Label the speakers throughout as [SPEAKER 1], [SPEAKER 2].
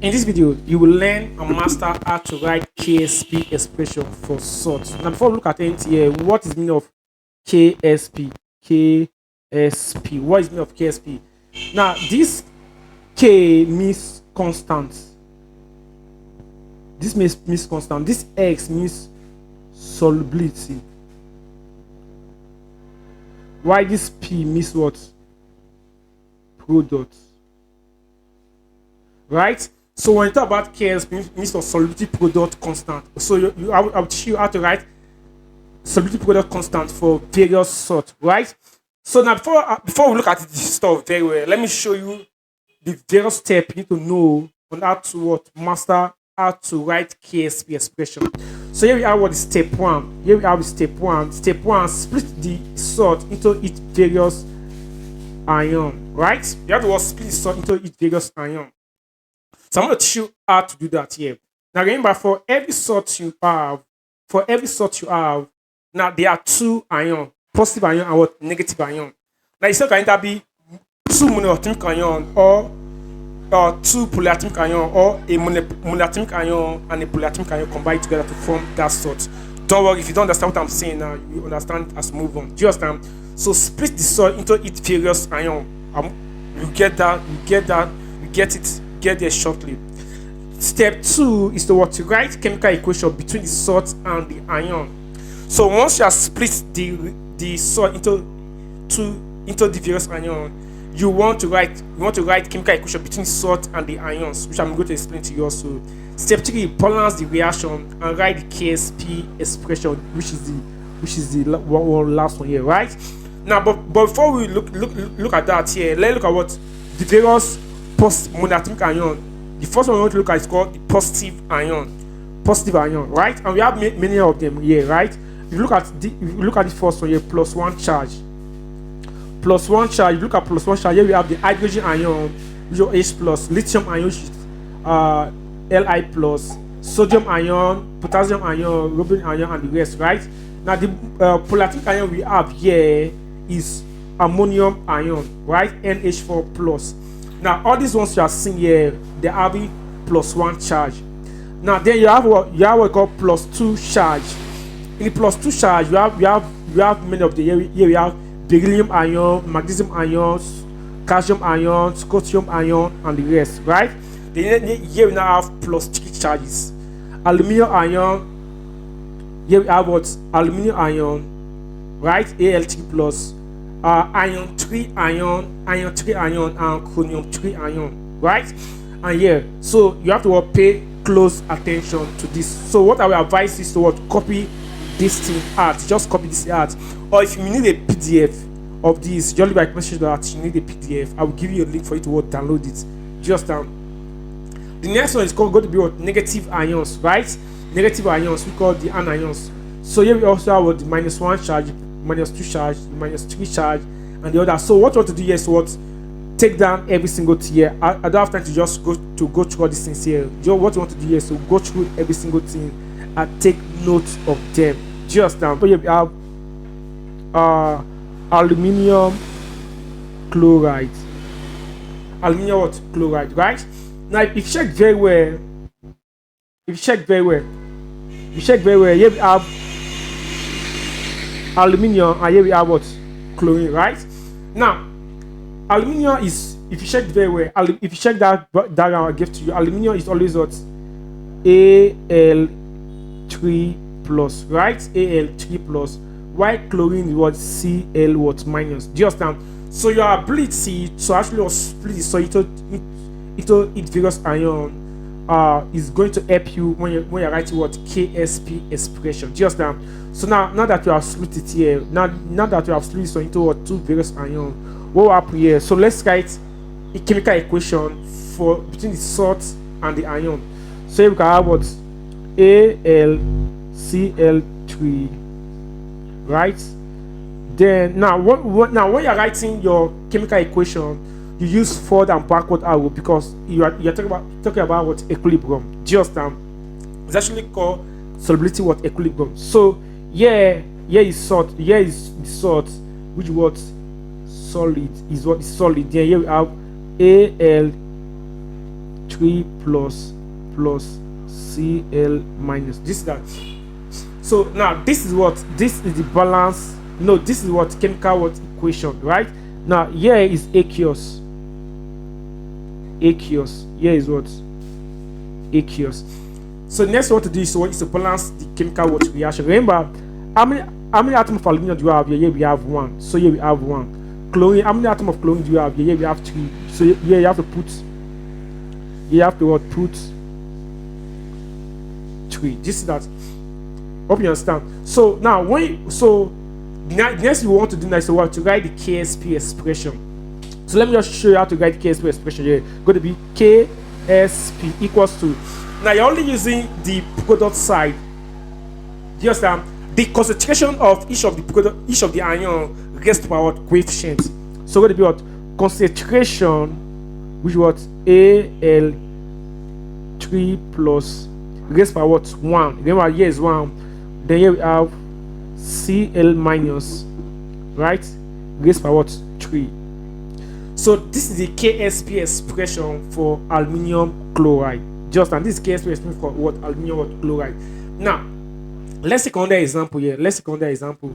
[SPEAKER 1] In this video, you will learn and master how to write KSP expression for salt. Now, before we look at it here, what is the meaning of KSP? KSP. What is the meaning of KSP? Now, this K means constant. This means constant. This X means solubility. Why this P means what? Product. Right? So when you talk about KSP, means for solubility product constant. So I'll teach you how to write solubility product constant for various salt, right? So now before we look at this stuff very well, let me show you the various steps you need to know on how to master how to write KSP expression. So here we have what is step one. Here we have step one. Step one, split the salt into its various ion, right? You have to split the salt into its various ion. So I'm going to teach you how to do that here. Now remember, for every salt you have, now there are two ions, positive ion and what negative ion. Now it's not going to be two monoatomic ion or two polyatomic ion or a monoatomic ion and a polyatomic ion combined together to form that salt. Don't worry, if you don't understand what I'm saying now, you understand as we move on. Do you understand? So split the salt into its various ion. You get it. Get there shortly. Step two is to write chemical equation between the salt and the ion. So once you have split the salt into the various ion, you want to write chemical equation between the salt and the ions, which I'm going to explain to you also. Step three, balance the reaction and write the KSP expression, which is the last one here, right? Now, but before we look at that here, let's look at what the various monoatomic ion. The first one we want to look at is called the positive ion, right? And we have many of them here, right? If you look at the first one here, plus one charge. If you look at plus one charge, here we have the hydrogen ion, which is H plus, lithium ion, which is Li plus, sodium ion, potassium ion, rubidium ion, and the rest, right? Now the polyatomic ion we have here is ammonium ion, right? NH4 plus. Now all these ones you are seeing here, they are having plus one charge. Now then you have what we call plus two charge. In the plus two charge, you have many of the here we have beryllium ion, magnesium ions, calcium ion, scotium ion, and the rest, right? Then here we now have plus three charges. Aluminium ion. Here we have what aluminium ion, right? Al3 plus. Iron 3 ion, and chromium 3 ion, right? And here, so you have to pay close attention to this. So what I will advise is to copy this thing out. Just copy this out. Or if you need a PDF of this, just leave a message that you need a PDF. I will give you a link for you to download it. Just the next one is going to be negative ions, right? Negative ions, we call the anions. So here we also have the minus one charge, minus two charge, minus three charge, and the other. So what you want to do here is take down every single thing here. I don't have time to just go through all these things here. What you want to do here is to go through every single thing and take note of them. Just down. So here we have aluminium chloride. Right? Now if you check very well, here we have aluminium, and here we have what chlorine, right? Now aluminium is, if you check very well, if you check that diagram I gave to you, aluminium is always what Al3 plus, right? Al3 plus, while chlorine is what Cl what minus. Do you understand? So your ability to actually split the salt into its various ion is going to help you when you're writing what KSP expression. Do you understand? So now that you have split it here, now that you have split it into two various ions, what will happen here? So let's write a chemical equation for between the salt and the ion. So here we can have what AlCl3, right? Then now when you're writing your chemical equation, you use forward and backward arrow because you're talking about what equilibrium. Do you understand? It's actually called solubility equilibrium. So here is salt. Here is the salt, which what solid is what is solid. Then here we have 3 plus Cl minus this that. So now this is what, this is the balance, no, this is what chemical what equation, right? Now here is aqueous, here is what aqueous. So next what to do is what is to balance the chemical what reaction. Remember how many atoms of aluminum do you have here? Here we have 1, so here we have 1. Chlorine, how many atoms of chlorine do you have here? Here we have 3, so here you have to put, you have to what, put 3. This is that. Hope you understand. So now next we want to do next, so we have to write the KSP expression. So let me just show you how to write the KSP expression here. Going to be KSP equals to, now you're only using the product side. Do you understand? The concentration of each of the ion raised to power coefficient. So going to be what, concentration, which what, Al3 plus raised to power 1. Remember here is 1. Then here we have Cl minus, right, raised to power 3. So this is the KSP expression for aluminium chloride. Just, and this KSP expression for what, aluminium what, chloride. Now let's take another example here. Let's take another example.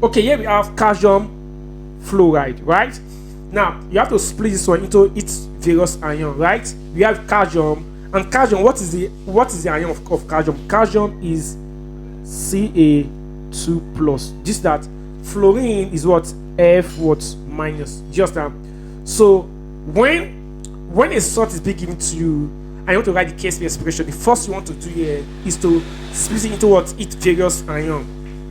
[SPEAKER 1] Okay, here we have calcium fluoride, right? Now you have to split this one into its various ion, right? We have calcium, and calcium, what is the ion of calcium? Calcium is Ca2 plus. Just that. Fluorine is what, F what minus. Just that. So when a salt is being given to you and you want to write the KSP expression, the first you want to do here is to split it into what, its various ion.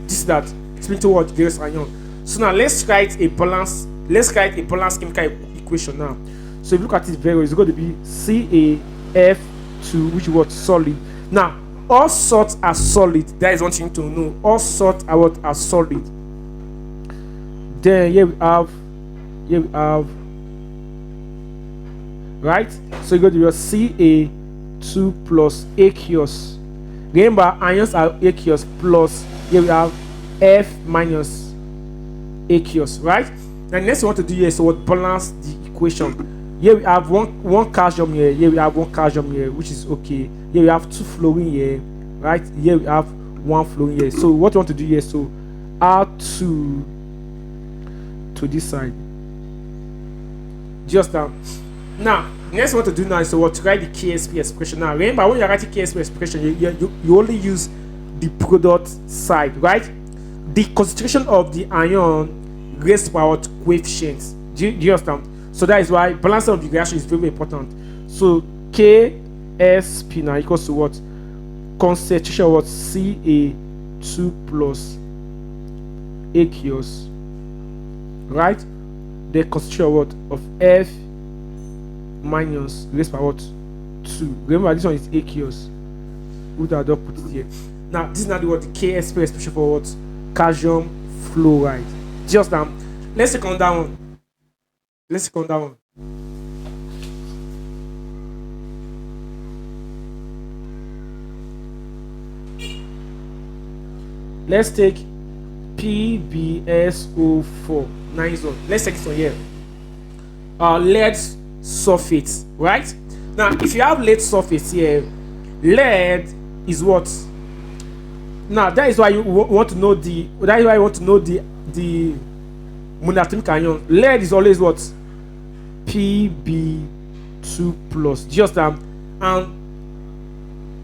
[SPEAKER 1] This that. Split into what, various ion. So now let's write a balanced chemical equation now. So if you look at it very well, it's going to be CaF2, which is what, solid. Now all salts are solid. That is one thing to know. All salts are what, are solid. Then here we have, right? So you go to your Ca2 plus aqueous. Remember, ions are aqueous plus, here we have F minus aqueous, right? Now next we want to do here is what, balance the equation. Here we have one calcium here. Here we have one calcium here, which is okay. Here we have 2 fluorine here, right? Here we have 1 fluorine here. So what we want to do here, so R2 to this side. Just now. Now next we want to do now is what, to write the KSP expression. Now remember, when you're writing KSP expression, you only use the product side, right? The concentration of the ion raised to power coefficients. Do you understand? So that is why balancing of the reaction is very, very important. So KSP now equals to what? Concentration of what? Ca2 plus aqueous, right? The concentration of what? Of F minus raised to power 2. Remember, this one is aqueous. We would have put it here. Now this is not what the KSP expression for what? Calcium fluoride. Just now, let's take on that one. Let's take PbSO4. Nice one. Let's take it from here. Lead sulfate, right? Now if you have lead sulfate here, lead is what? Now that is why you want to know the monatomic ion. Lead is always what? Pb2 plus. Just and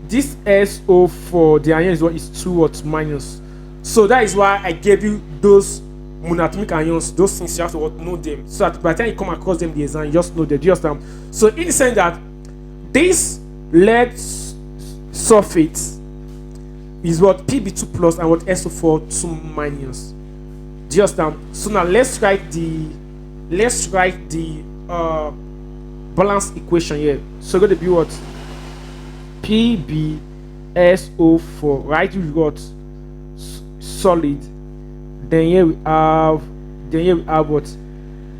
[SPEAKER 1] this SO4, the ion is what, is 2 what, minus. So that is why I gave you those monatomic ions, those things you have to know them, so that by the time you come across them in the exam, you just know them. Just so in the sense that this lead sulfate is what, Pb2 plus, and what, SO4 2 minus. Just so now let's write the balanced equation here. So going to be what? PbSO4, right? You got solid. Then here we have what?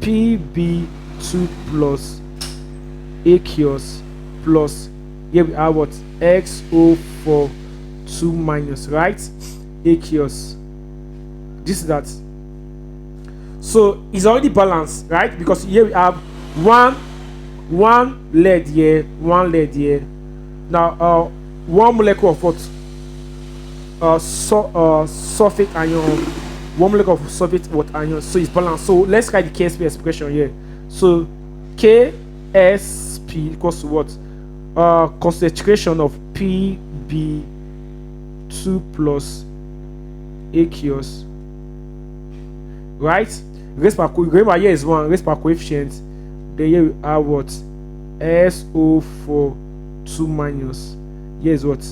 [SPEAKER 1] PB2 plus aqueous plus here we have what? XO4 2 minus, right? Aqueous. This is that. So it's already balanced, right? Because here we have one lead here, one lead here. Now one molecule of what? Sulfate ion, one molecule of sulfate what ion. So it's balanced. So let's write the KSP expression here. So KSP equals to what? Concentration of PB2 plus aqueous, right? Remember here is 1, raised by coefficient. Then here we have what? SO4 2 minus. Here is what?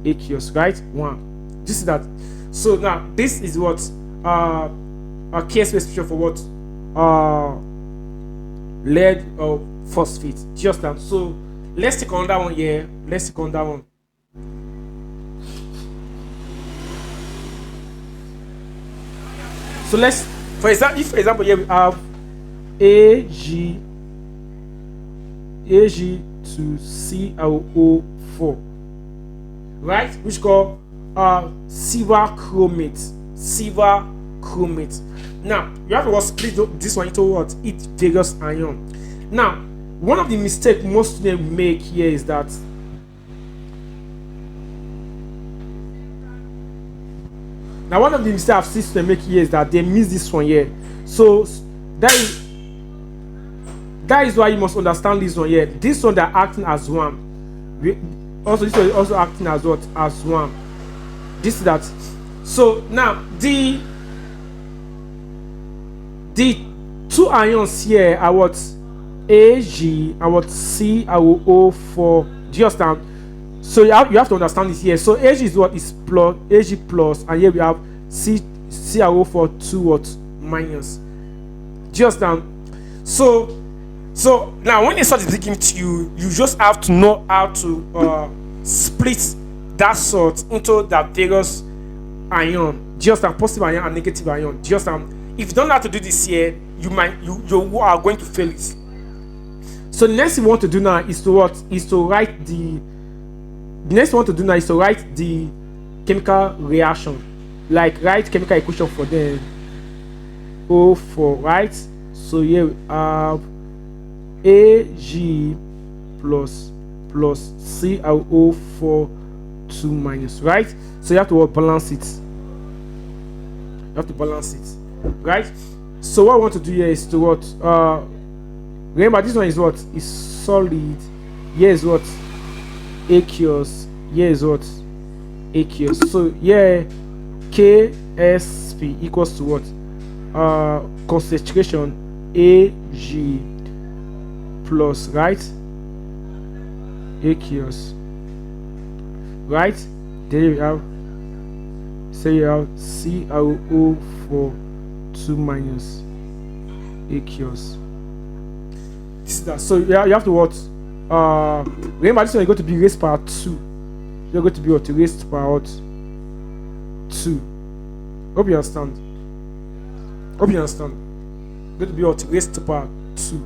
[SPEAKER 1] Aqueous, right? 1. This is that. So now this is what a KSP expression for what? Lead or phosphate. Just that. So let's take on that one here. Let's take on that one. So let's, for example, here we have Ag to CaO4, right? Which called silver chromate. Now you have to split this one into what? Each various ion. Now one of the mistakes most students make here is that I've seen students make here is that they miss this one here. So that is why you must understand this one here. This one they're acting as one. This one is also acting as what? As one. This is that. So now the two ions here are what? Ag and what? CaO4. Do you understand? So you have to understand this here. So Ag is what? Is plus Ag plus, and here we have CaO4 2 what? Minus. Do you understand? So now when they start speaking to you, you just have to know how to split that salt into the various ion. Do you understand? Positive ion and negative ion. Do you understand? If you don't know how to do this here, you are going to fail it. So the next thing we want to do now is to what? Is to write the chemical reaction. Like write chemical equation for them. O4, right? So here we have Ag plus CaO4 2 minus, right? So you have to balance it. Right? So what I want to do here is to what? Remember this one is what? Is solid. Here is what? Aqueous. Here is what? Aqueous. So here KSP equals to what? Concentration Ag plus, right? Aqueous, right? There you have. So you have CaO4 2 minus aqueous. This is that. So you have to what? Remember this one is going to be raised power 2. You're going to be what? Raised power 2. Hope you understand. Going to be what? Raised to power 2.